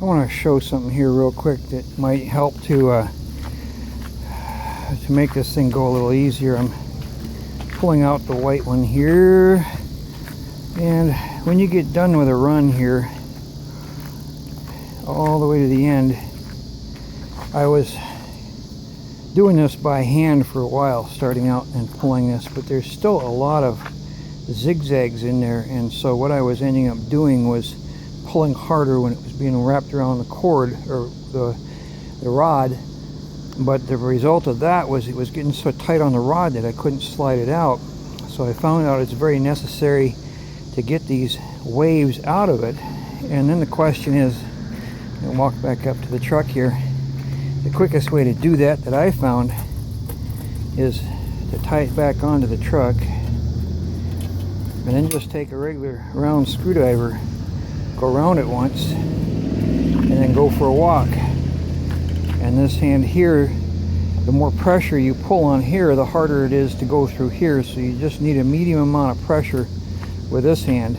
I want to show something here real quick that might help to make this thing go a little easier. I'm pulling out the white one here, and when you get done with a run here all the way to the end, I was doing this by hand for a while, starting out and pulling this, but there's still a lot of zigzags in there, and so what I was ending up doing was pulling harder when it was being wrapped around the cord or the rod. But the result of that was it was getting so tight on the rod that I couldn't slide it out. So I found out it's very necessary to get these waves out of it. And then the question is, I'll walk back up to the truck here. The quickest way to do that I found is to tie it back onto the truck and then just take a regular round screwdriver, go around it once, and then go for a walk. And this hand here, the more pressure you pull on here, the harder it is to go through here. So you just need a medium amount of pressure with this hand,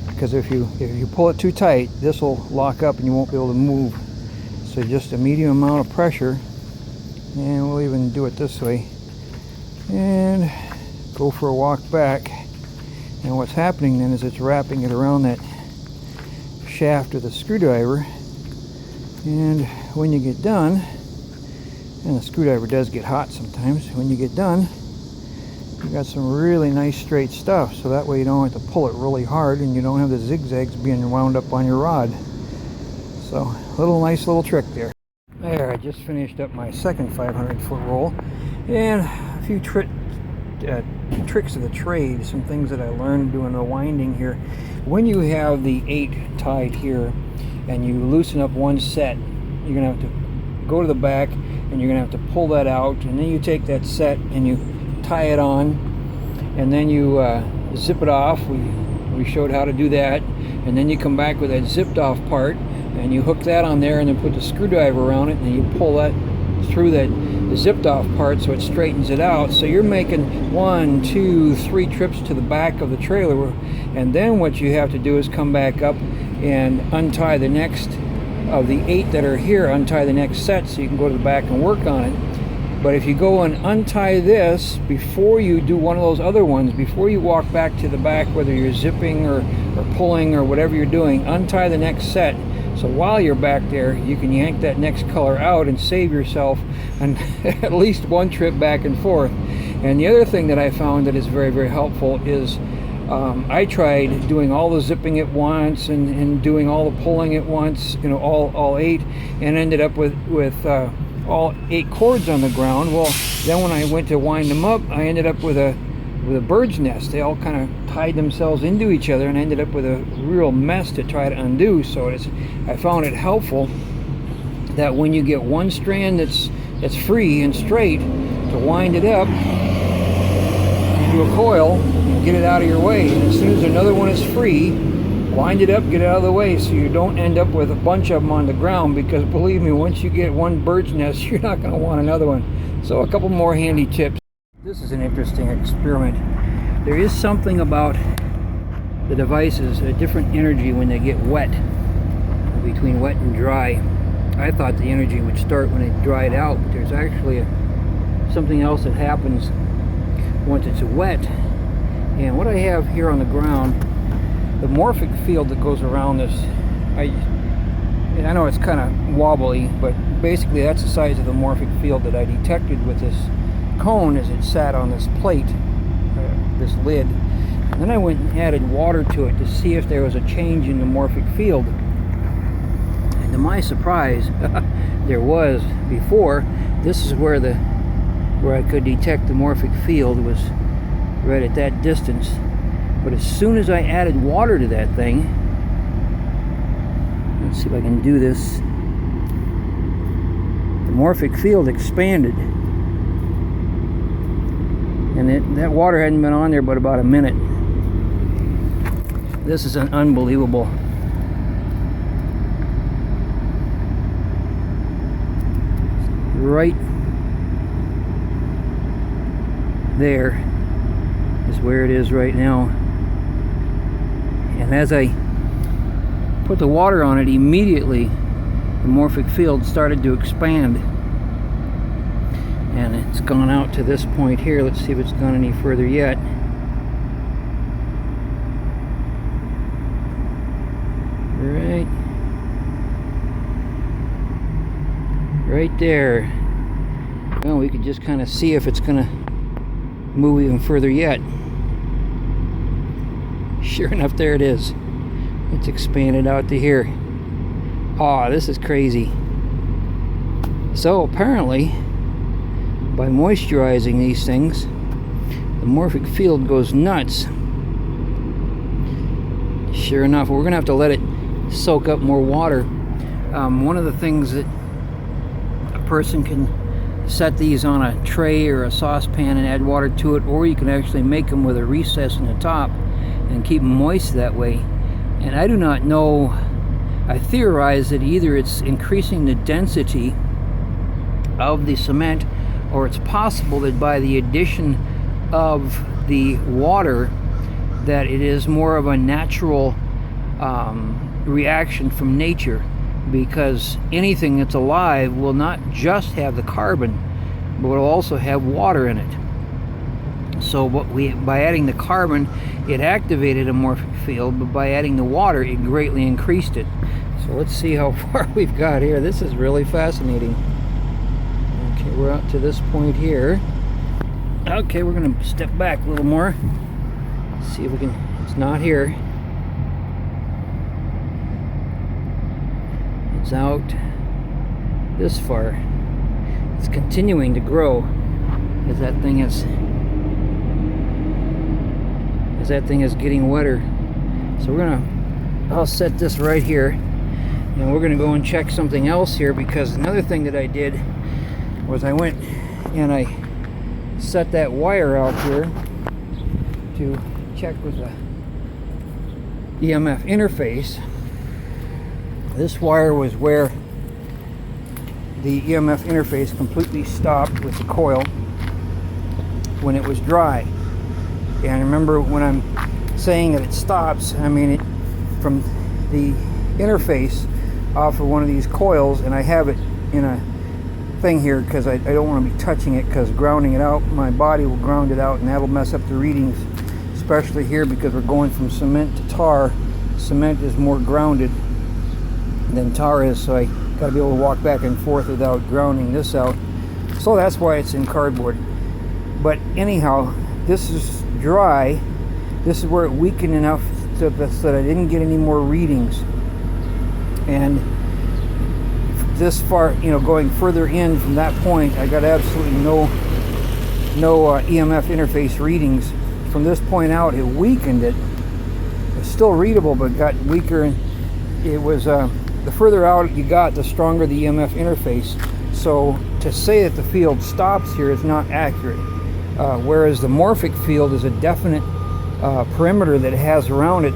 because if you pull it too tight, this will lock up and you won't be able to move. So just a medium amount of pressure, and we'll even do it this way, and go for a walk back. And what's happening then is it's wrapping it around that shaft of the screwdriver, and when you get done, and the screwdriver does get hot sometimes, when you get done, you got some really nice straight stuff, so that way you don't have to pull it really hard and you don't have the zigzags being wound up on your rod. So nice little trick there. There, I just finished up my second 500-foot roll, and a few tricks of the trade, some things that I learned doing the winding here. When you have the 8 tied here and you loosen up one set, you're gonna have to go to the back and you're gonna have to pull that out, and then you take that set and you tie it on, and then you zip it off. We showed how to do that, and then you come back with that zipped off part and you hook that on there and then put the screwdriver around it, and then you pull that through the zipped off part so it straightens it out. So you're making 1, 2, 3 trips to the back of the trailer, and then what you have to do is come back up and untie the next of the 8 that are here, untie the next set so you can go to the back and work on it. But if you go and untie this before you do one of those other ones, before you walk back to the back, whether you're zipping or pulling or whatever you're doing, untie the next set. So while you're back there, you can yank that next color out and save yourself at least one trip back and forth. And the other thing that I found that is very, very helpful is I tried doing all the zipping at once and doing all the pulling at once, you know, all 8, and ended up with all 8 cords on the ground. Well, then when I went to wind them up, I ended up with a bird's nest. They all kind of tied themselves into each other, and I ended up with a real mess to try to undo. So I found it helpful that when you get one strand that's free and straight, to wind it up into a coil and get it out of your way. And as soon as another one is free, wind it up, get it out of the way, so you don't end up with a bunch of them on the ground, because believe me, once you get one bird's nest, you're not going to want another one. So a couple more handy tips. This is an interesting experiment. There is something about the devices, a different energy when they get wet, between wet and dry. I thought the energy would start when it dried out, but there's actually something else that happens once it's wet. And what I have here on the ground, the Morphic field that goes around this, I know it's kind of wobbly, but basically that's the size of the Morphic field that I detected with this cone as it sat on this plate, this lid. And then I went and added water to it to see if there was a change in the Morphic field. And to my surprise, there was. Before, this is where I could detect the Morphic field, was right at that distance. But as soon as I added water to that thing, let's see if I can do this, the Morphic field expanded. And that water hadn't been on there but about a minute. This is an unbelievable. Right there is where it is right now. And as I put the water on it, immediately the morphic field started to expand. And it's gone out to this point here. Let's see if it's gone any further yet. Right there. Well, we could just kind of see if it's gonna move even further yet. Sure enough, there it is. It's expanded out to here. Oh, this is crazy. So apparently, by moisturizing these things, the morphic field goes nuts. Sure enough, we're gonna have to let it soak up more water. One of the things that a person can set these on a tray or a saucepan and add water to it, or you can actually make them with a recess in the top and keep them moist that way. And I do not know, I theorize that either it's increasing the density of the cement, or it's possible that by the addition of the water that it is more of a natural reaction from nature, because anything that's alive will not just have the carbon, but will also have water in it. So by adding the carbon, it activated a morphic field, but by adding the water, it greatly increased it. So let's see how far we've got here. This is really fascinating. Okay, we're out to this point here. Okay, we're going to step back a little more. See if we can, it's not here. It's out this far. It's continuing to grow as that thing is getting wetter. So I'll set this right here, and we're gonna go and check something else here, because another thing that I did was I went and I set that wire out here to check with the EMF interface. This wire was where the EMF interface completely stopped with the coil when it was dry. And remember, when I'm saying that it stops, I mean it from the interface off of one of these coils, and I have it in a thing here because I don't want to be touching it, because grounding it out, my body will ground it out, and that'll mess up the readings, especially here because we're going from cement to tar. Cement is more grounded than tar is, so I got to be able to walk back and forth without grounding this out. So that's why it's in cardboard. But anyhow, this is dry. This is where it weakened enough so that I didn't get any more readings. And this far, going further in from that point, I got absolutely no EMF interface readings. From this point out, it weakened it. It's still readable, but got weaker, and it was the further out you got, the stronger the EMF interface. So to say that the field stops here is not accurate. Whereas the morphic field is a definite perimeter that it has around it.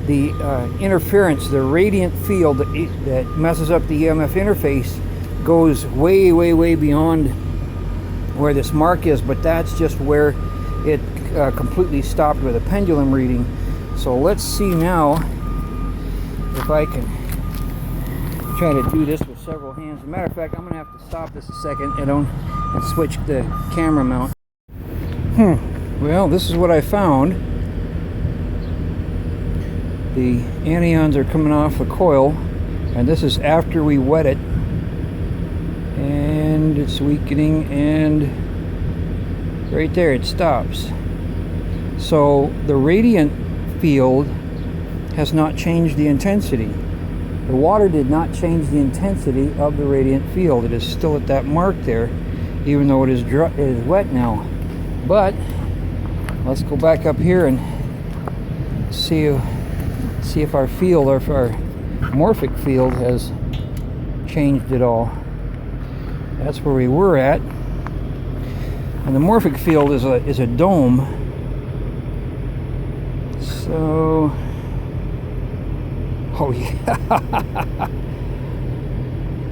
The interference, the radiant field that messes up the EMF interface goes way, way, way beyond where this mark is, but that's just where it completely stopped with a pendulum reading. So let's see now if I can try to do this with several hands. As a matter of fact, I'm going to have to stop this a second and switch the camera mount. Well, this is what I found. The anions are coming off the coil, and this is after we wet it, and it's weakening, and right there it stops. So the radiant field has not changed the intensity. The water did not change the intensity of the radiant field. It is still at that mark there, even though it is wet now. But let's go back up here and see if our field, or if our morphic field has changed at all. That's where we were at. And the morphic field is a dome. So, oh yeah.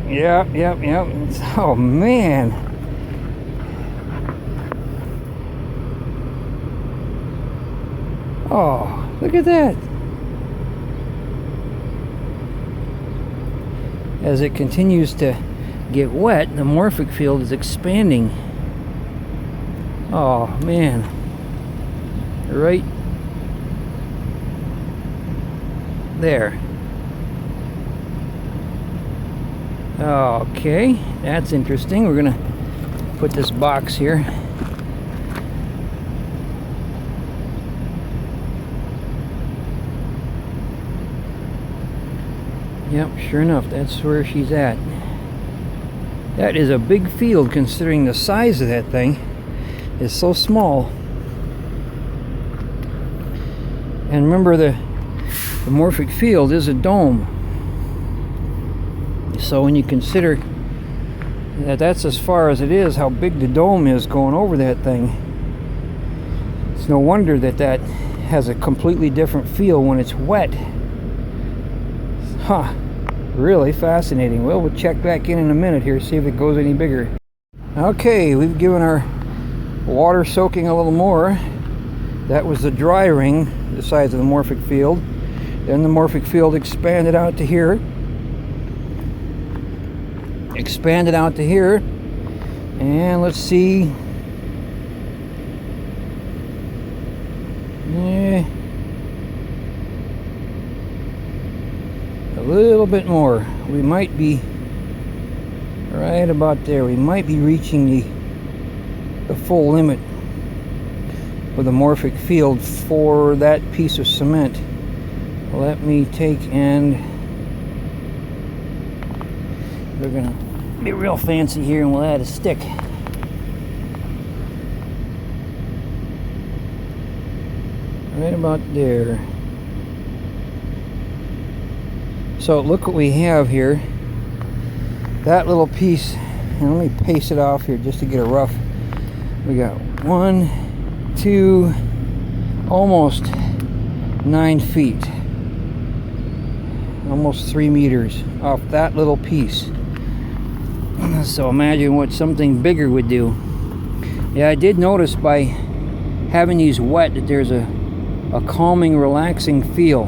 Yep. Oh man. Oh, look at that. as it continues to get wet, the morphic field is expanding. Oh man, right there. Okay, that's interesting. We're gonna put this box here. Yep, sure enough, that's where she's at. That is a big field considering the size of that thing is so small. And remember, the morphic field is a dome. So when you consider that that's as far as it is, how big the dome is going over that thing, it's no wonder that that has a completely different feel when it's wet. Huh, really fascinating. Well, we'll check back in a minute here, see if it goes any bigger. Okay, we've given our water soaking a little more. That was the dry ring, the size of the morphic field. Then the morphic field expanded out to here. Expanded out to here. And let's see. A little bit more. We might be right about there. We might be reaching the full limit of the morphic field for that piece of cement. Let me take and we're gonna be real fancy here and we'll add a stick. Right about there. So look what we have here. That little piece, and let me paste it off here just to get a rough. We got 1, 2, almost 9 feet. Almost 3 meters off that little piece. So imagine what something bigger would do. Yeah, I did notice by having these wet that there's a calming, relaxing feel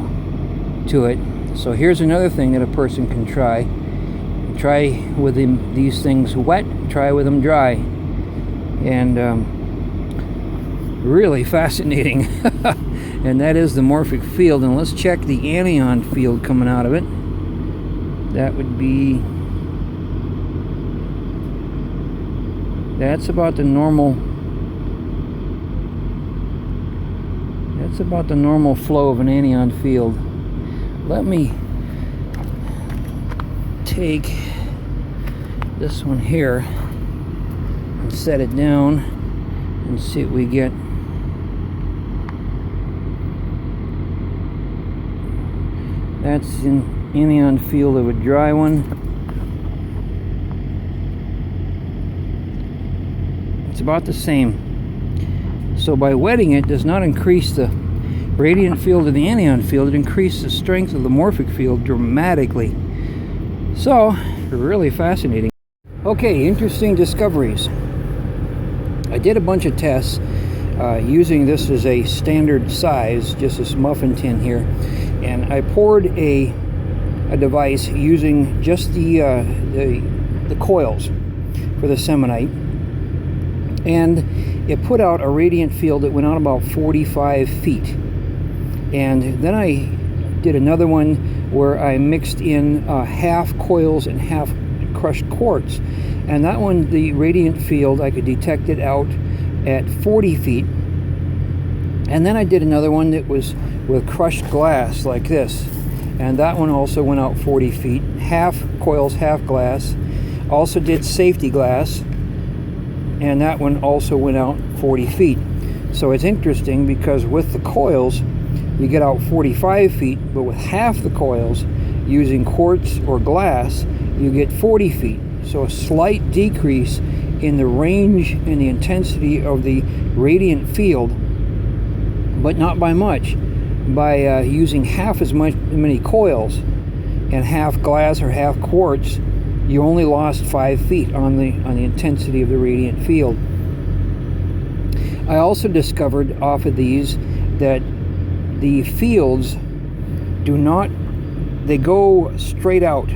to it. So here's another thing that a person can try. Try with these things wet, try with them dry. And really fascinating. And that is the morphic field. And let's check the anion field coming out of it. That would be, that's about the normal flow of an anion field. Let me take this one here and set it down and see what we get. That's an anion field of a dry one. It's about the same. So by wetting it does not increase the radiant field of the anion field, it increases the strength of the morphic field dramatically. So, really fascinating. Okay, interesting discoveries. I did a bunch of tests using this as a standard size, just this muffin tin here, and I poured a device using just the coils for the Cemenite, and it put out a radiant field that went out about 45 feet. And then I did another one where I mixed in half coils and half crushed quartz. And that one, the radiant field, I could detect it out at 40 feet. And then I did another one that was with crushed glass like this. And that one also went out 40 feet. Half coils, half glass. Also did safety glass. And that one also went out 40 feet. So it's interesting because with the coils, you get out 45 feet, but with half the coils using quartz or glass, you get 40 feet. So a slight decrease in the range and the intensity of the radiant field, but not by much. By using half as many coils and half glass or half quartz, you only lost 5 feet on the intensity of the radiant field. I also discovered off of these that the fields do not, they go straight out.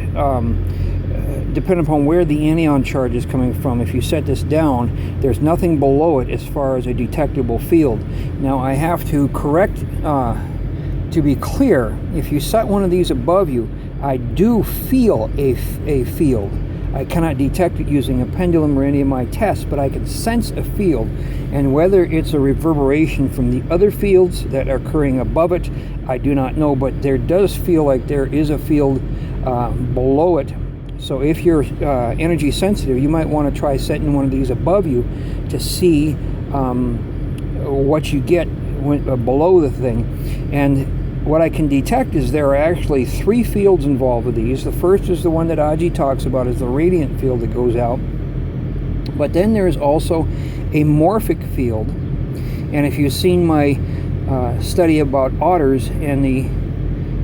depending upon where the anion charge is coming from. If you set this down, there's nothing below it as far as a detectable field. Now I have to correct, to be clear, if you set one of these above you, I do feel a field. I cannot detect it using a pendulum or any of my tests, but I can sense a field. And whether it's a reverberation from the other fields that are occurring above it, I do not know, but there does feel like there is a field below it. So if you're energy sensitive, you might want to try setting one of these above you to see what you get below the thing. And what I can detect is there are actually 3 fields involved with these. The first is the one that Aji talks about, is the radiant field that goes out. But then there's also a morphic field. And if you've seen my study about otters and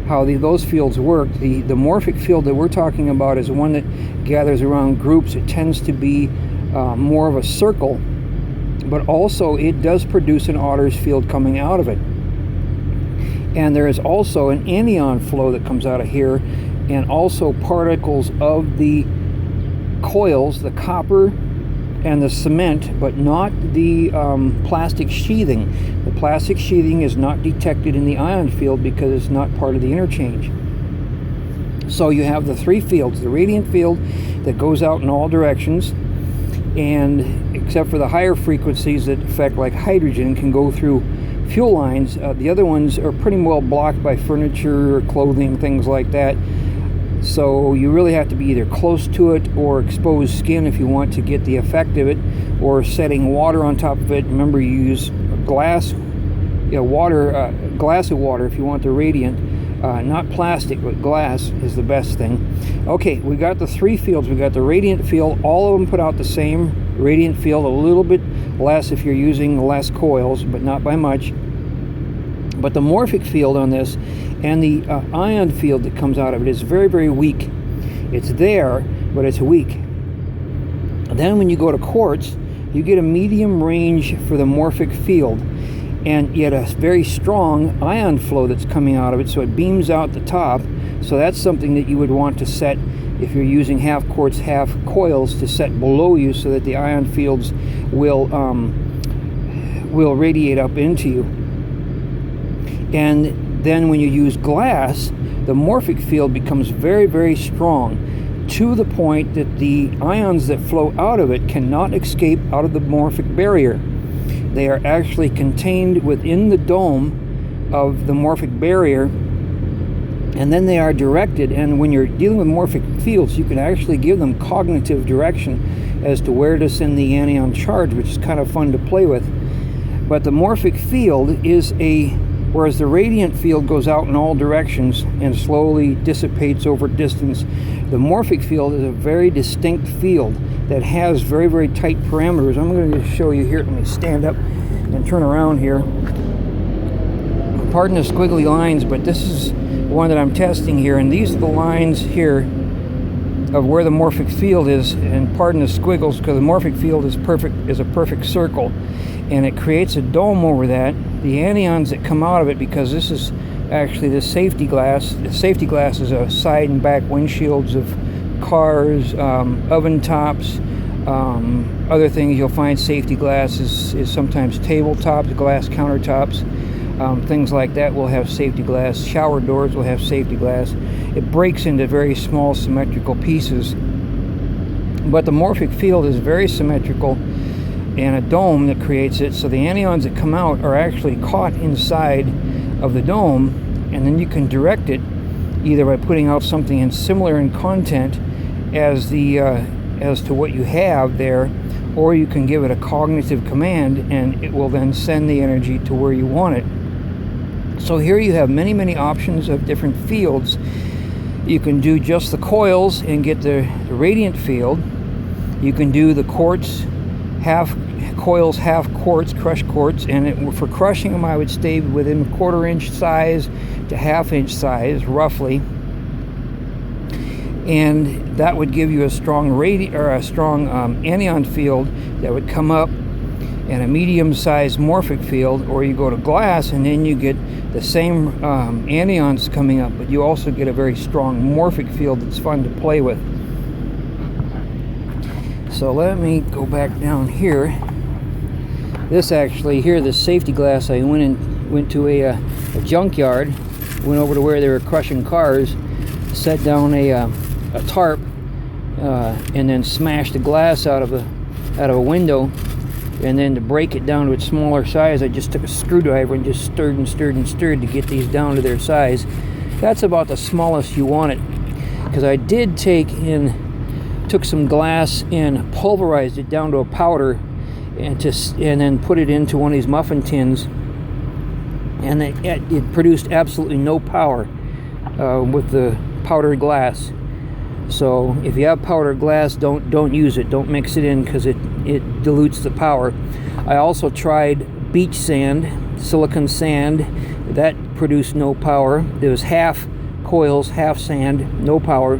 how those fields work, the morphic field that we're talking about is one that gathers around groups. It tends to be more of a circle, but also it does produce an otter's field coming out of it. And there is also an anion flow that comes out of here, and also particles of the coils, the copper and the cement, but not the plastic sheathing. The plastic sheathing is not detected in the ion field because it's not part of the interchange. So you have the 3 fields, the radiant field that goes out in all directions, and except for the higher frequencies that affect, like hydrogen, can go through fuel lines. The other ones are pretty well blocked by furniture or clothing, things like that. So you really have to be either close to it or exposed skin if you want to get the effect of it, or setting water on top of it. Remember, you use glass, glass of water if you want the radiant. Not plastic, but glass is the best thing. Okay, we got the 3 fields. We got the radiant field. All of them put out the same radiant field, a little bit less if you're using less coils, but not by much. But the morphic field on this and the ion field that comes out of it is very, very weak. It's there, but it's weak. Then when you go to quartz, you get a medium range for the morphic field, and yet a very strong ion flow that's coming out of it, so it beams out the top. So that's something that you would want to set if you're using half quartz, half coils, to set below you so that the ion fields will radiate up into you. And then when you use glass, the morphic field becomes very, very strong, to the point that the ions that flow out of it cannot escape out of the morphic barrier. They are actually contained within the dome of the morphic barrier, and then they are directed. And when you're dealing with morphic fields, you can actually give them cognitive direction as to where to send the anion charge, which is kind of fun to play with. But the morphic field is whereas the radiant field goes out in all directions and slowly dissipates over distance, the morphic field is a very distinct field that has very, very tight parameters. I'm going to show you here. Let me stand up and turn around here. Pardon the squiggly lines, but this is one that I'm testing here, and these are the lines here of where the morphic field is. And pardon the squiggles, because the morphic field is a perfect circle, and it creates a dome over that. The anions that come out of it, because this is actually the safety glass. The safety glass is a side and back windshields of cars, oven tops, other things you'll find. Safety glass is sometimes tabletops, glass countertops, things like that will have safety glass. Shower doors will have safety glass. It breaks into very small symmetrical pieces, but the morphic field is very symmetrical, and a dome that creates it, so the anions that come out are actually caught inside of the dome, and then you can direct it either by putting out something similar in content as to what you have there, or you can give it a cognitive command and it will then send the energy to where you want it. So here you have many, many options of different fields. You can do just the coils and get the radiant field. You can do the quartz, half coils, half quartz, crushed quartz, and for crushing them I would stay within 1/4 inch size to 1/2 inch size roughly, and that would give you a strong anion field that would come up, and a medium-sized morphic field. Or you go to glass and then you get the same anions coming up, but you also get a very strong morphic field that's fun to play with. So let me go back down here. This actually here, the safety glass, I went to a junkyard, went over to where they were crushing cars, set down a tarp, and then smashed the glass out of a window. And then to break it down to its smaller size, I just took a screwdriver and just stirred and stirred and stirred to get these down to their size. That's about the smallest you want it. Because I did took some glass and pulverized it down to a powder, and then put it into one of these muffin tins, and it produced absolutely no power with the powdered glass. So if you have powdered glass, don't use it. Don't mix it in, because it dilutes the power. I also tried beach sand, silicon sand. That produced no power. There was half coils, half sand, no power.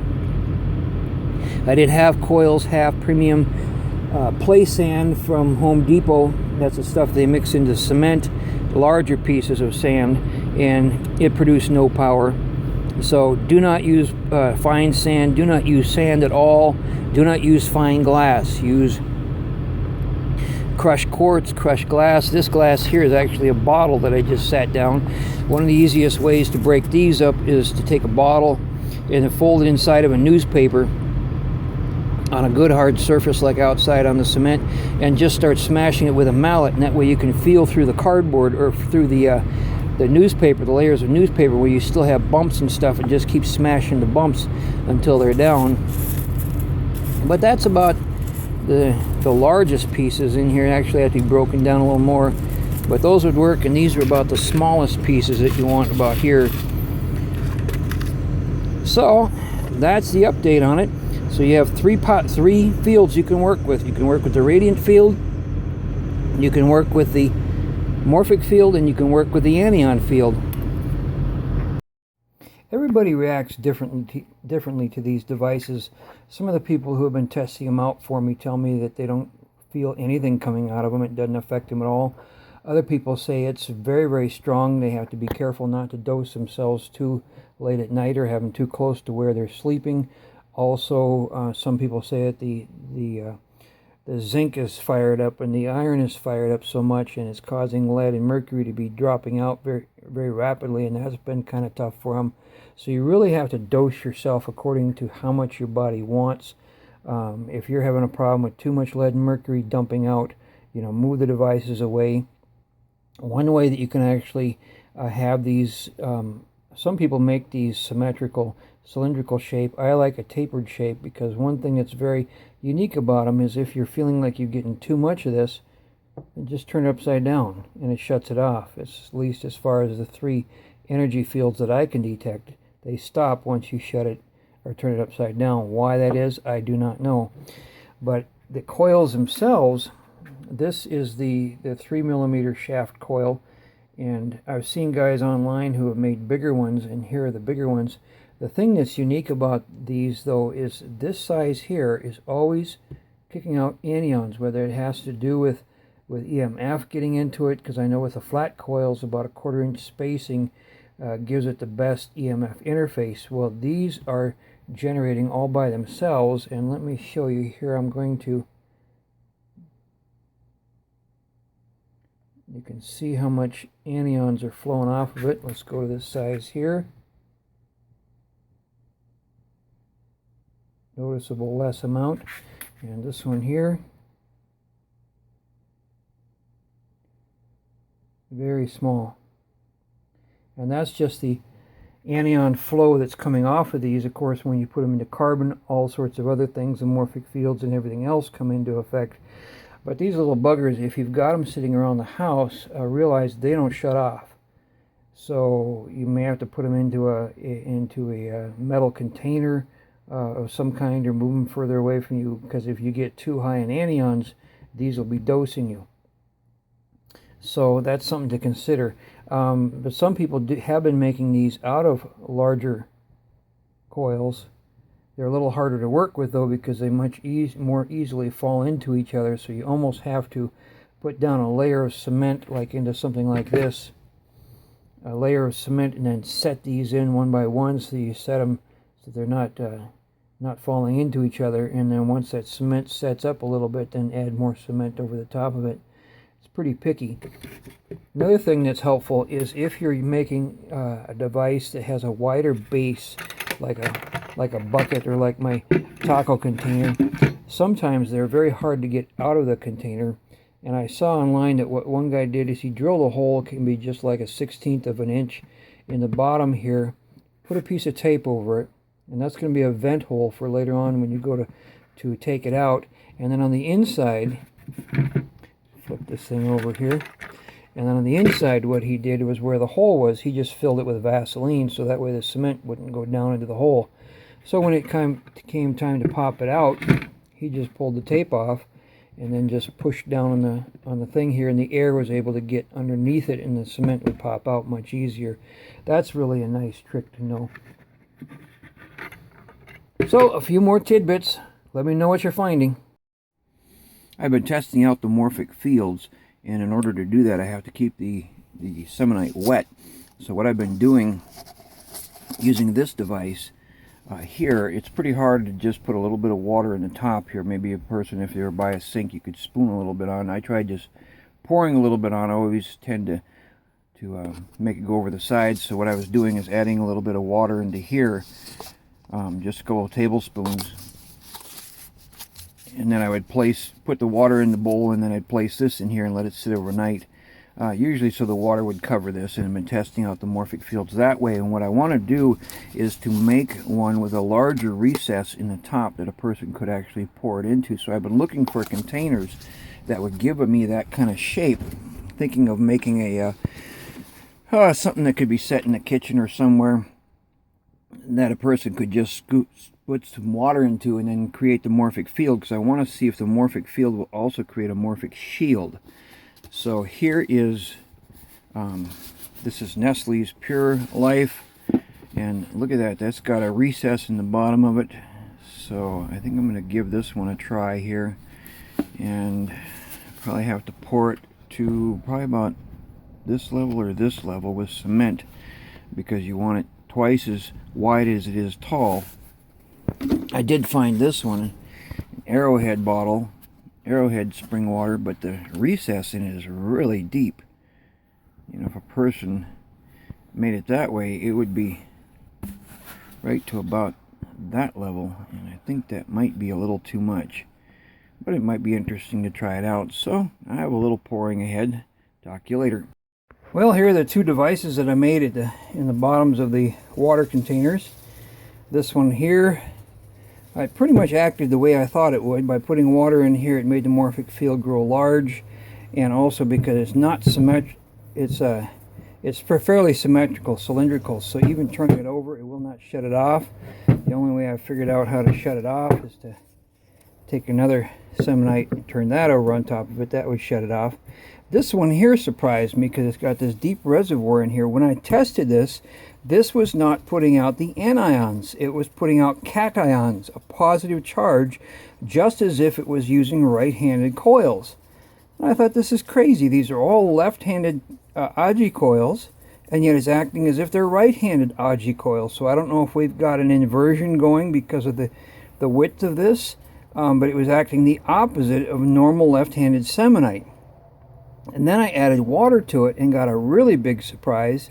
I did half coils, half premium play sand from Home Depot. That's the stuff they mix into cement, larger pieces of sand, and it produced no power. So do not use fine sand. Do not use sand at all. Do not use fine glass. Use crushed quartz, crushed glass. This glass here is actually a bottle that I just sat down. One of the easiest ways to break these up is to take a bottle and fold it inside of a newspaper on a good hard surface like outside on the cement, and just start smashing it with a mallet, and that way you can feel through the cardboard or through the newspaper, the layers of newspaper where you still have bumps and stuff, and just keep smashing the bumps until they're down. But that's about the largest pieces in here. Actually have to be broken down a little more, but those would work, and these are about the smallest pieces that you want about here. So that's the update on it. So you have three fields you can work with. You can work with the radiant field, you can work with the Morphic field, and you can work with the Anon field. Everybody reacts differently to these devices. Some of the people who have been testing them out for me tell me that they don't feel anything coming out of them. It doesn't affect them at all. Other people say it's very, very strong. They have to be careful not to dose themselves too late at night or have them too close to where they're sleeping. Also, some people say that the zinc is fired up and the iron is fired up so much, and it's causing lead and mercury to be dropping out very, very rapidly, and that's been kind of tough for them. So you really have to dose yourself according to how much your body wants. If you're having a problem with too much lead and mercury dumping out, move the devices away. One way that you can actually have these, some people make these symmetrical, cylindrical shape. I like a tapered shape, because one thing that's very unique about them is if you're feeling like you're getting too much of this, just turn it upside down and it shuts it off. It's at least as far as the 3 energy fields that I can detect. They stop once you shut it or turn it upside down. Why that is, I do not know. But the coils themselves, this is the 3mm shaft coil, and I've seen guys online who have made bigger ones, and here are the bigger ones. The thing that's unique about these, though, is this size here is always kicking out anions, whether it has to do with EMF getting into it, because I know with the flat coils, about a 1/4 inch spacing gives it the best EMF interface. Well, these are generating all by themselves, and let me show you here. You can see how much anions are flowing off of it. Let's go to this size here. Noticeable less amount. And this one here, very small. And that's just the anion flow that's coming off of these. Of course, when you put them into carbon, all sorts of other things, the morphic fields and everything else come into effect. But these little buggers, if you've got them sitting around the house, realize they don't shut off. So you may have to put them into a metal container of some kind, or move them further away from you, because if you get too high in anions, these will be dosing you. So that's something to consider. But some people have been making these out of larger coils. They're a little harder to work with, though, because they much more easily fall into each other, so you almost have to put down a layer of cement, like into something like this, layer of cement and then set these in one by one. So you set them so they're not not falling into each other. And then once that cement sets up a little bit, then add more cement over the top of it. It's pretty picky. Another thing that's helpful is if you're making a device that has a wider base, like a bucket or like my taco container, sometimes they're very hard to get out of the container. And I saw online that what one guy did is he drilled a hole. It can be just like a 1/16 of an inch in the bottom here, put a piece of tape over it, and that's going to be a vent hole for later on when you go to take it out. And then on the inside, flip this thing over here, and then on the inside what he did was where the hole was, he just filled it with Vaseline so that way the cement wouldn't go down into the hole. So when it came time to pop it out, he just pulled the tape off and then just pushed down on the thing here, and the air was able to get underneath it and the cement would pop out much easier. That's really a nice trick to know. So a few more tidbits. Let me know what you're finding. I've been testing out the Morphic fields, and in order to do that I have to keep the Cemenite wet. So what I've been doing using this device here, it's pretty hard to just put a little bit of water in the top here. Maybe a person, if they were by a sink, you could spoon a little bit on. I tried just pouring a little bit on. I always tend to make it go over the sides. So what I was doing is adding a little bit of water into here, just a couple of tablespoons, and then I would put the water in the bowl, and then I'd place this in here and let it sit overnight. Usually so the water would cover this, and I've been testing out the Morphic fields that way. And what I want to do is to make one with a larger recess in the top that a person could actually pour it into. So I've been looking for containers that would give me that kind of shape, thinking of making a something that could be set in the kitchen or somewhere that a person could just put some water into and then create the Morphic field, because I want to see if the Morphic field will also create a Morphic shield. So here is, this is Nestle's Pure Life, and look at that, that's got a recess in the bottom of it. So I think I'm going to give this one a try here, and probably have to pour it to probably about this level or this level with cement, because you want it twice as wide as it is tall. I did find this one, an Arrowhead bottle, Arrowhead spring water, but the recess in it is really deep. You know, if a person made it that way, it would be right to about that level, and I think that might be a little too much, but it might be interesting to try it out. So I have a little pouring ahead. Talk to you later. Well, here are the two devices that I made in the bottoms of the water containers. This one here, I pretty much acted the way I thought it would. By putting water in here, it made the Morphic field grow large, and also because it's not symmetrical, it's fairly symmetrical, cylindrical, so even turning it over, it will not shut it off. The only way I've figured out how to shut it off is to take another Cemenite and turn that over on top of it. That would shut it off. This one here surprised me because it's got this deep reservoir in here. When I tested this, this was not putting out the anions. It was putting out cations, a positive charge, just as if it was using right-handed coils. And I thought, this is crazy. These are all left-handed Augie coils, and yet it's acting as if they're right-handed Augie coils. So I don't know if we've got an inversion going because of the width of this, but it was acting the opposite of normal left-handed Cemenite. And then I added water to it and got a really big surprise.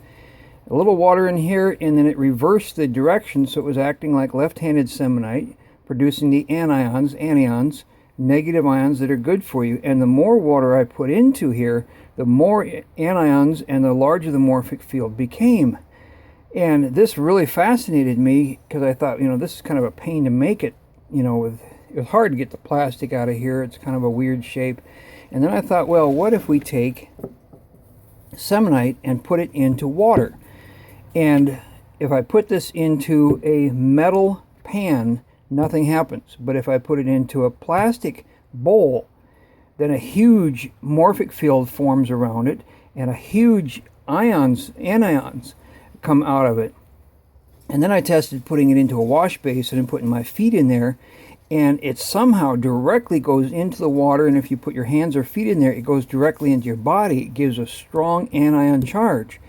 A little water in here, and then it reversed the direction, so it was acting like left-handed Cemenite, producing the anions, negative ions that are good for you. And the more water I put into here, the more anions and the larger the Morphic field became. And this really fascinated me, because I thought, you know, this is kind of a pain to make it. You know, it was hard to get the plastic out of here. It's kind of a weird shape. And then I thought, well, what if we take Cemenite and put it into water? And if I put this into a metal pan, nothing happens. But if I put it into a plastic bowl, then a huge Morphic field forms around it, and a huge anions come out of it. And then I tested putting it into a wash basin and putting my feet in there, and it somehow directly goes into the water, and if you put your hands or feet in there, it goes directly into your body. It gives a strong anion charge.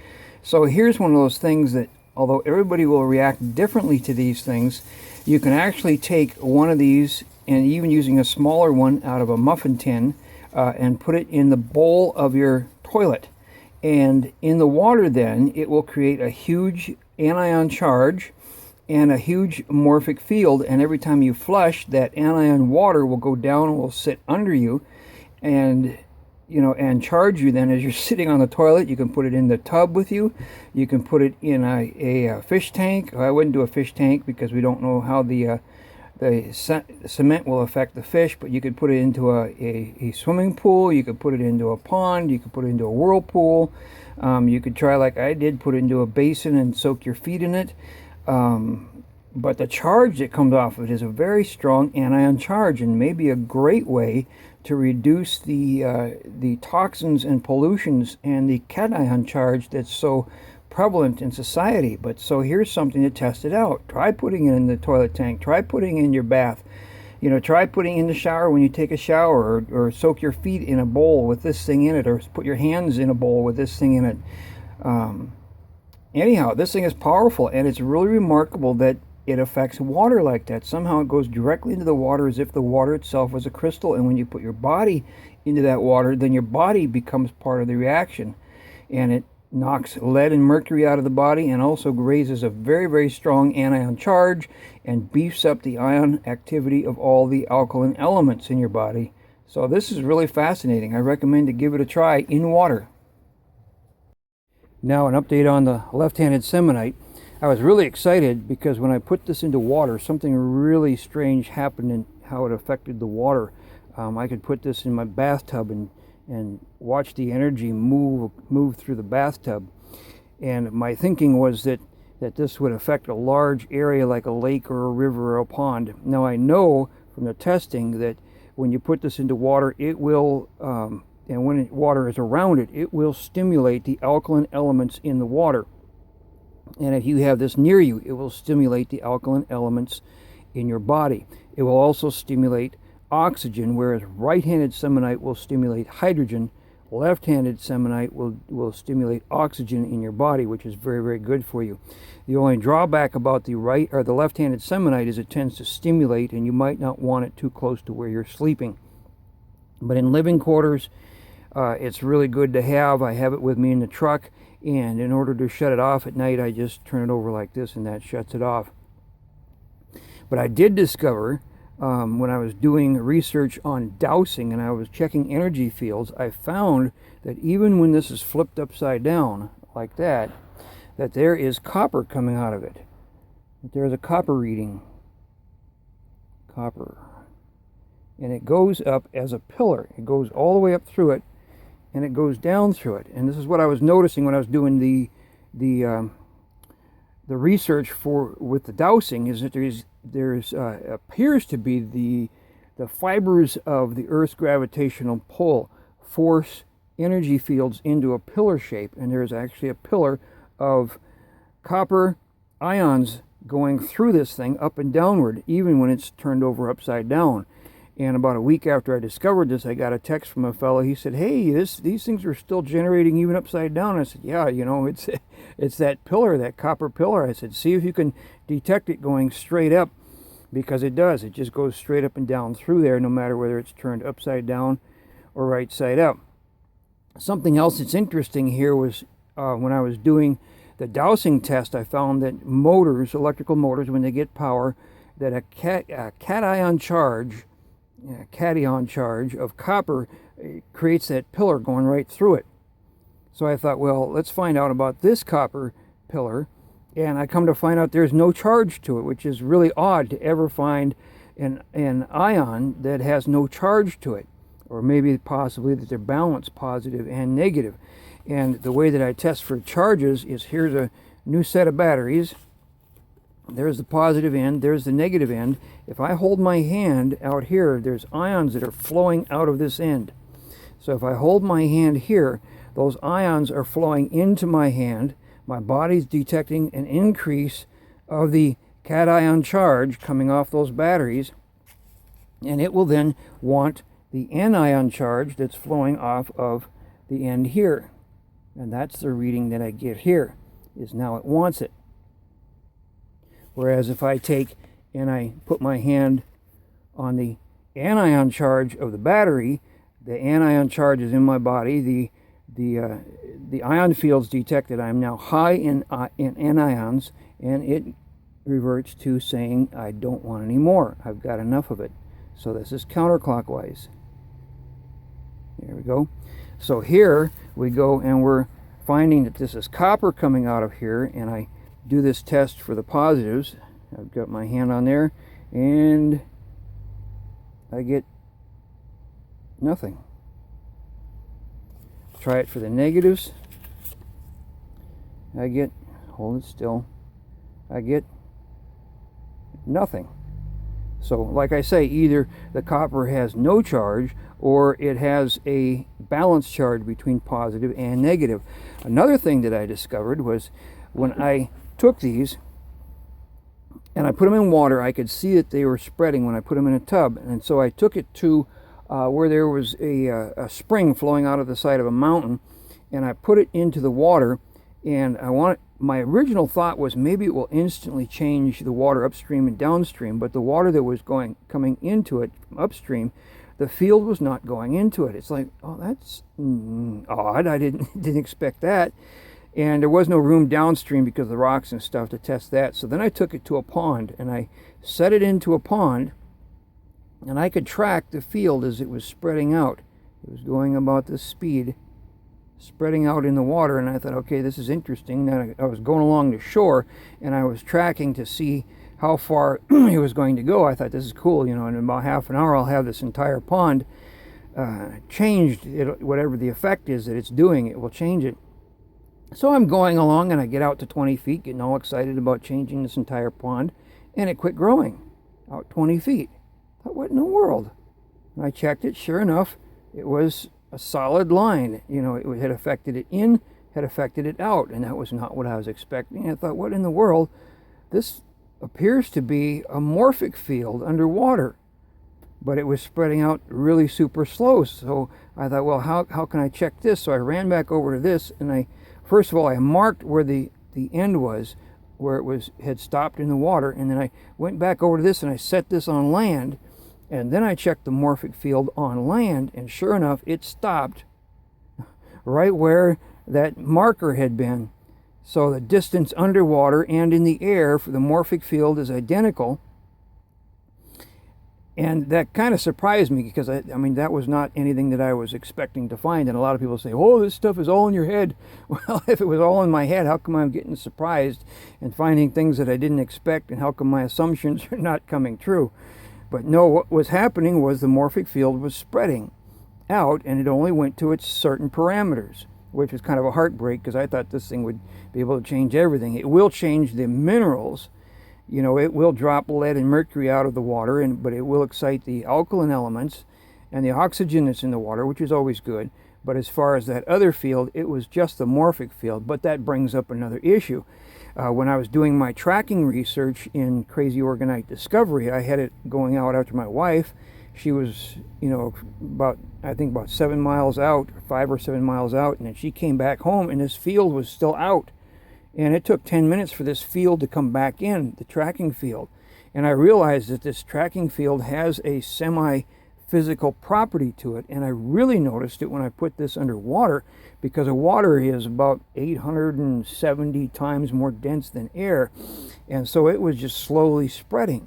So here's one of those things that, although everybody will react differently to these things, You can actually take one of these, and even using a smaller one out of a muffin tin, and put it in the bowl of your toilet. And in the water then, it will create a huge anion charge and a huge morphic field, and every time you flush, that anion water will go down and will sit under you, and and charge you. Then as you're sitting on the toilet, you can put it in the tub with you. You can put it in a fish tank. I wouldn't do a fish tank because we don't know how the cement will affect the fish, but you could put it into a swimming pool. You could put it into a pond. You could put it into a whirlpool. You could try, like I did, put it into a basin and soak your feet in it. But the charge that comes off of it is a very strong anion charge, and maybe a great way to reduce the toxins and pollutions and the cation charge that's so prevalent in society. But so here's something to test it out. Try putting it in the toilet tank. Try putting it in your bath. Try putting it in the shower when you take a shower, or soak your feet in a bowl with this thing in it, or put your hands in a bowl with this thing in it. Anyhow, this thing is powerful, and it's really remarkable that it affects water like that. Somehow it goes directly into the water as if the water itself was a crystal, and when you put your body into that water, then your body becomes part of the reaction, and it knocks lead and mercury out of the body, and also raises a very, very strong anion charge and beefs up the ion activity of all the alkaline elements in your body. So this is really fascinating. I recommend to give it a try in water. Now an update on the left-handed Cemenite. I was really excited because when I put this into water, something really strange happened in how it affected the water. I could put this in my bathtub and watch the energy move through the bathtub. And my thinking was that this would affect a large area like a lake or a river or a pond. Now I know from the testing that when you put this into water, it will, and when water is around it, it will stimulate the alkaline elements in the water. And if you have this near you, it will stimulate the alkaline elements in your body. It will also stimulate oxygen, whereas right-handed Cemenite will stimulate hydrogen. Left-handed Cemenite will stimulate oxygen in your body, which is very, very good for you. The only drawback about the left-handed Cemenite is it tends to stimulate, and you might not want it too close to where you're sleeping. But in living quarters, it's really good to have. I have it with me in the truck, and in order to shut it off at night, I just turn it over like this, and that shuts it off. But I did discover, when I was doing research on dowsing and I was checking energy fields, I found that even when this is flipped upside down like that there is copper coming out of it. There's a copper reading. Copper. And it goes up as a pillar. It goes all the way up through it, and it goes down through it. And this is what I was noticing when I was doing the research with the dowsing, is that there's appears to be the fibers of the Earth's gravitational pull force energy fields into a pillar shape, and there's actually a pillar of copper ions going through this thing up and downward, even when it's turned over upside down. And about a week after I discovered this, I got a text from a fellow. He said, "Hey, these things are still generating even upside down." I said, "Yeah, it's that pillar, that copper pillar." I said, "See if you can detect it going straight up," because it does. It just goes straight up and down through there, no matter whether it's turned upside down or right side up. Something else that's interesting here was when I was doing the dowsing test, I found that electrical motors, when they get power, that a cation charge of copper creates that pillar going right through it. So I thought, well, let's find out about this copper pillar, and I come to find out there's no charge to it, which is really odd to ever find an ion that has no charge to it, or maybe possibly that they're balanced, positive and negative. And the way that I test for charges is, here's a new set of batteries. There's the positive end, there's the negative end. If I hold my hand out here, there's ions that are flowing out of this end. So if I hold my hand here, those ions are flowing into my hand. My body's detecting an increase of the cation charge coming off those batteries, and it will then want the anion charge that's flowing off of the end here. And that's the reading that I get here, is now it wants it. Whereas if I take and I put my hand on the anion charge of the battery, the anion charge is in my body. The ion fields detect that I'm now high in anions, and it reverts to saying I don't want any more. I've got enough of it. So this is counterclockwise. There we go. So here we go, and we're finding that this is copper coming out of here, and I do this test for the positives. I've got my hand on there, and I get nothing. Try it for the negatives. I get, hold it still, I get nothing. So like I say, either the copper has no charge or it has a balanced charge between positive and negative. Another thing that I discovered was when I took these and I put them in water, I could see that they were spreading when I put them in a tub. And so I took it to where there was a spring flowing out of the side of a mountain, and I put it into the water, and my original thought was maybe it will instantly change the water upstream and downstream, but the water that was coming into it from upstream, the field was not going into it. It's like, oh, that's odd. I didn't expect that. And there was no room downstream because of the rocks and stuff to test that. So then I took it to a pond, and I set it into a pond, and I could track the field as it was spreading out. It was going about this speed, spreading out in the water, and I thought, okay, this is interesting. Then I was going along the shore, and I was tracking to see how far it was going to go. I thought, this is cool, in about half an hour I'll have this entire pond changed. Whatever the effect is that it's doing, it will change it. So I'm going along, and I get out to 20 feet, getting all excited about changing this entire pond, and it quit growing out 20 feet. I thought, what in the world? And I checked it. Sure enough, it was a solid line. It had affected it in, had affected it out, and that was not what I was expecting. I thought, what in the world? This appears to be a morphic field underwater, but it was spreading out really super slow. So I thought, well, how can I check this? So I ran back over to this, and first of all, I marked where the end was, where it had stopped in the water, and then I went back over to this, and I set this on land, and then I checked the morphic field on land, and sure enough, it stopped right where that marker had been. So the distance underwater and in the air for the morphic field is identical. And that kind of surprised me because, I mean, that was not anything that I was expecting to find. And a lot of people say, oh, this stuff is all in your head. Well, if it was all in my head, how come I'm getting surprised and finding things that I didn't expect? And how come my assumptions are not coming true? But no, what was happening was the morphic field was spreading out, and it only went to its certain parameters, which was kind of a heartbreak because I thought this thing would be able to change everything. It will change the minerals. It will drop lead and mercury out of the water, but it will excite the alkaline elements and the oxygen that's in the water, which is always good. But as far as that other field, it was just the morphic field. But that brings up another issue. When I was doing my tracking research in Crazy Orgonite Discovery, I had it going out after my wife. She was, about 7 miles out, 5 or 7 miles out, and then she came back home, and this field was still out. And it took 10 minutes for this field to come back in, the tracking field. And I realized that this tracking field has a semi-physical property to it. And I really noticed it when I put this underwater, because the water is about 870 times more dense than air. And so it was just slowly spreading.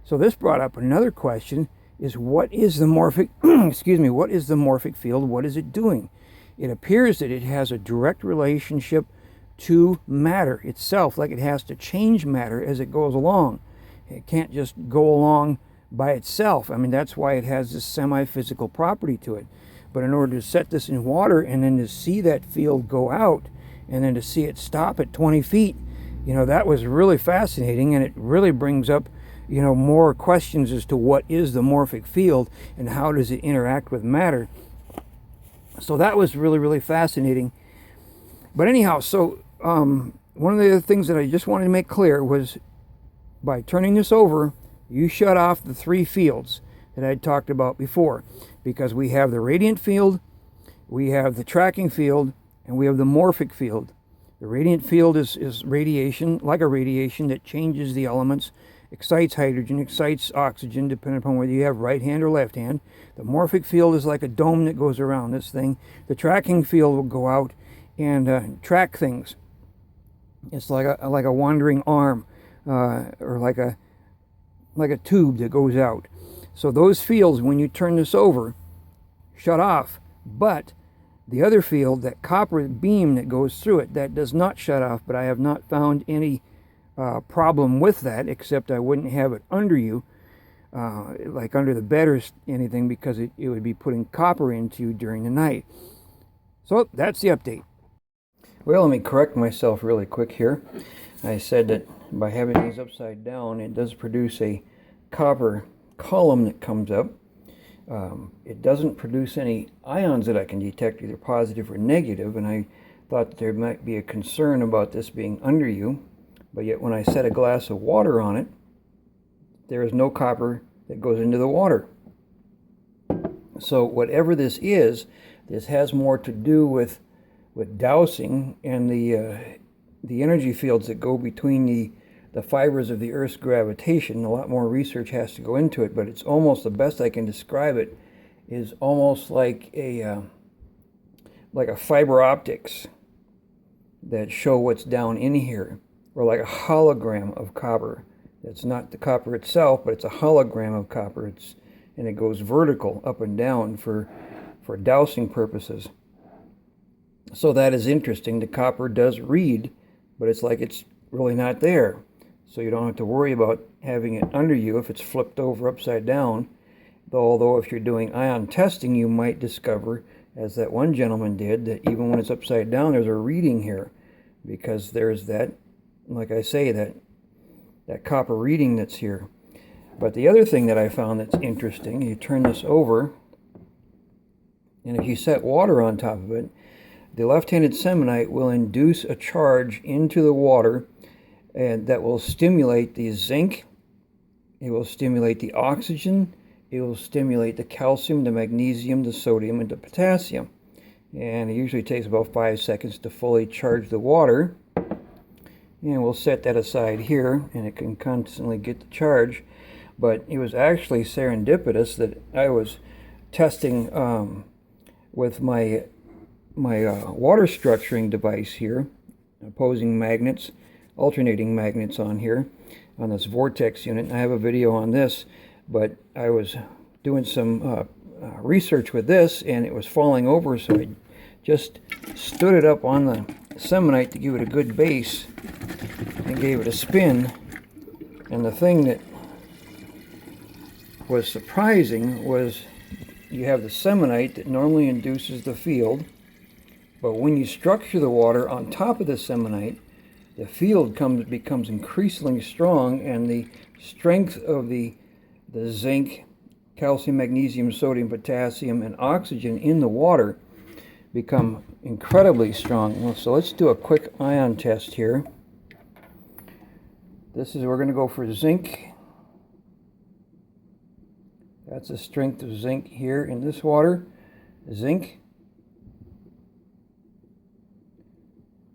So this brought up another question, is what is the morphic, what is the morphic field? What is it doing? It appears that it has a direct relationship to matter itself, like it has to change matter as it goes along. It can't just go along by itself. I mean, that's why it has this semi-physical property to it. But in order to set this in water and then to see that field go out and then to see it stop at 20 feet, that was really fascinating, and it really brings up, more questions as to what is the morphic field and how does it interact with matter. So that was really, really fascinating. But anyhow, so one of the other things that I just wanted to make clear was by turning this over, you shut off the 3 fields that I'd talked about before, because we have the radiant field, we have the tracking field, and we have the morphic field. The radiant field is radiation, like a radiation that changes the elements, excites hydrogen, excites oxygen, depending upon whether you have right hand or left hand. The morphic field is like a dome that goes around this thing. The tracking field will go out and track things. It's like a wandering arm, or like a tube that goes out. So those fields, when you turn this over, shut off. But the other field, that copper beam that goes through it, that does not shut off. But I have not found any problem with that, except I wouldn't have it under you, like under the bed or anything, because it would be putting copper into you during the night. So that's the update. Well, let me correct myself really quick here. I said that by having these upside down, it does produce a copper column that comes up. It doesn't produce any ions that I can detect, either positive or negative, and I thought that there might be a concern about this being under you, but yet when I set a glass of water on it, there is no copper that goes into the water. So whatever this is, this has more to do with dowsing and the energy fields that go between the fibers of the Earth's gravitation. A lot more research has to go into it, but it's almost, the best I can describe it is almost like a fiber optics that show what's down in here, or like a hologram of copper. It's not the copper itself, but it's a hologram of copper. And it goes vertical up and down for dowsing purposes. So that is interesting. The copper does read, but it's like it's really not there. So you don't have to worry about having it under you if it's flipped over upside down. Although if you're doing ion testing, you might discover, as that one gentleman did, that even when it's upside down, there's a reading here, because there's that, like I say, that copper reading that's here. But the other thing that I found that's interesting, you turn this over, and if you set water on top of it, the left-handed Cemenite will induce a charge into the water, and that will stimulate the zinc, it will stimulate the oxygen, it will stimulate the calcium, the magnesium, the sodium, and the potassium. And it usually takes about 5 seconds to fully charge the water. And we'll set that aside here, and it can constantly get the charge. But it was actually serendipitous that I was testing with my water structuring device here, opposing magnets, alternating magnets on here, on this vortex unit. I have a video on this, but I was doing some research with this, and it was falling over, so I just stood it up on the Cemenite to give it a good base and gave it a spin. And the thing that was surprising was you have the Cemenite that normally induces the field, but when you structure the water on top of the Cemenite, the field becomes increasingly strong, and the strength of the zinc, calcium, magnesium, sodium, potassium, and oxygen in the water become incredibly strong. Well, so let's do a quick ion test here. We're going to go for zinc. That's the strength of zinc here in this water. Zinc.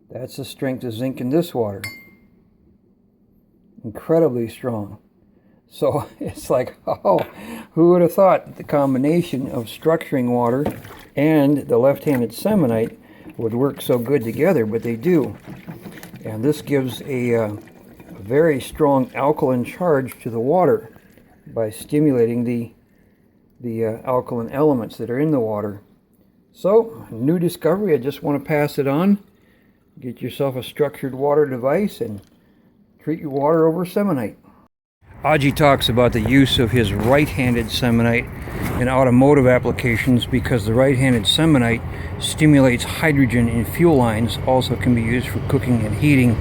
That's the strength of zinc in this water. Incredibly strong. So it's like, oh, who would have thought that the combination of structuring water and the left-handed Cemenite would work so good together, but they do. And this gives a very strong alkaline charge to the water by stimulating the alkaline elements that are in the water. So, new discovery. I just want to pass it on. Get yourself a structured water device and treat your water over Cemenite. Aji talks about the use of his right-handed Cemenite in automotive applications because the right-handed Cemenite stimulates hydrogen in fuel lines, also can be used for cooking and heating.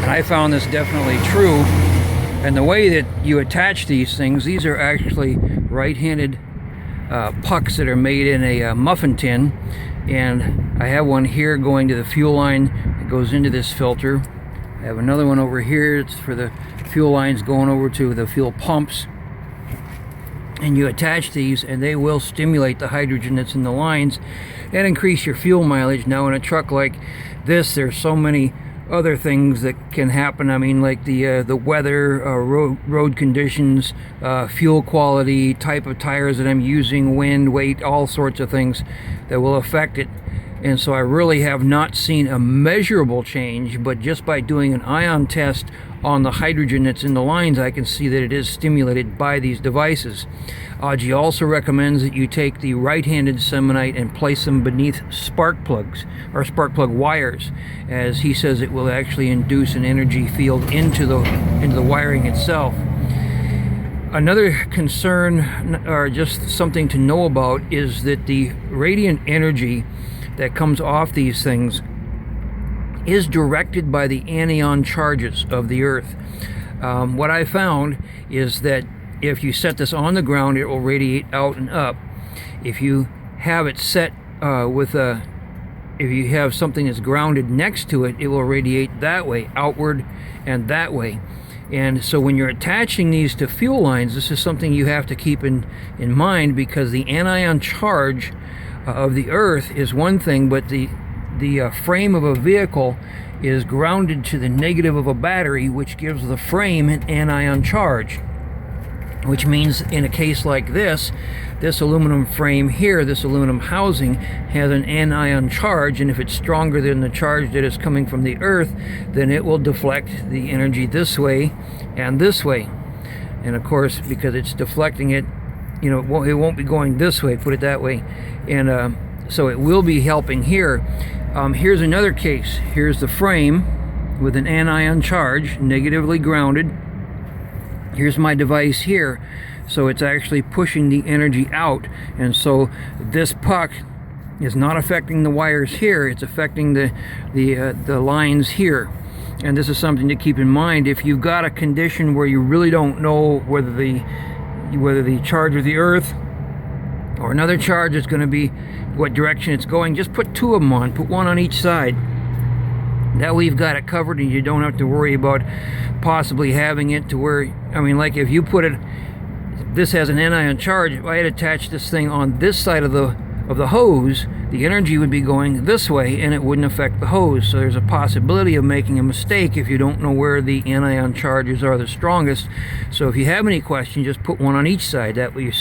And I found this definitely true. And the way that you attach these things, these are actually right-handed pucks that are made in a muffin tin. And I have one here going to the fuel line. It goes into this filter. I have another one over here. It's for the fuel lines going over to the fuel pumps. And you attach these, and they will stimulate the hydrogen that's in the lines and increase your fuel mileage. Now in a truck like this, there's so many other things that can happen. I mean, like the weather, road conditions, fuel quality, type of tires that I'm using, wind, weight, all sorts of things that will affect it. And so I really have not seen a measurable change, but just by doing an ion test on the hydrogen that's in the lines, I can see that it is stimulated by these devices. Aji also recommends that you take the right-handed Cemenite and place them beneath spark plugs or spark plug wires, as he says it will actually induce an energy field into the wiring itself. Another concern, or just something to know about, is that the radiant energy that comes off these things is directed by the anion charges of the Earth. What I found is that if you set this on the ground, it will radiate out and up. If you have it set if you have something that's grounded next to it, it will radiate that way, outward and that way. And so when you're attaching these to fuel lines, this is something you have to keep in mind, because the anion charge of the Earth is one thing, but the frame of a vehicle is grounded to the negative of a battery, which gives the frame an anion charge. Which means in a case like this aluminum frame here, this aluminum housing, has an anion charge, and if it's stronger than the charge that is coming from the Earth, then it will deflect the energy this way and this way. And of course, because it's deflecting it, you know, it won't be going this way, put it that way. And so it will be helping here. Here's another case. Here's the frame with an anion charge, negatively grounded. Here's my device here, so it's actually pushing the energy out, and so this puck is not affecting the wires here, it's affecting the lines here. And this is something to keep in mind if you've got a condition where you really don't know whether the charge of the Earth or another charge is going to be what direction it's going. Just put two of them on, put one on each side. That way you've got it covered, and you don't have to worry about possibly having it to where, I mean, like if you put it, this has an anion charge, if I had attached this thing on this side of the hose, the energy would be going this way and it wouldn't affect the hose. So there's a possibility of making a mistake if you don't know where the anion charges are the strongest. So if you have any questions, just put one on each side. That way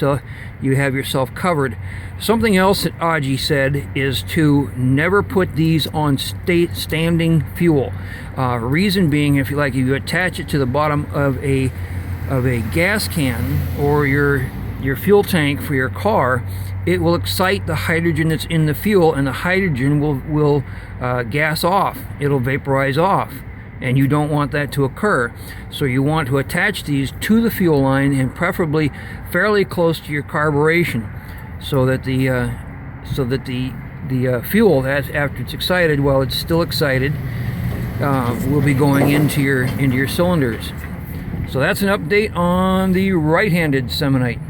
you have yourself covered. Something else that Aji said is to never put these on standing fuel. Reason being, if you attach it to the bottom of a gas can or your fuel tank for your car, it will excite the hydrogen that's in the fuel, and the hydrogen will gas off. It'll vaporize off, and you don't want that to occur. So you want to attach these to the fuel line, and preferably fairly close to your carburation, so that the fuel, after it's excited, while it's still excited, will be going into your cylinders. So that's an update on the right-handed Cemenite.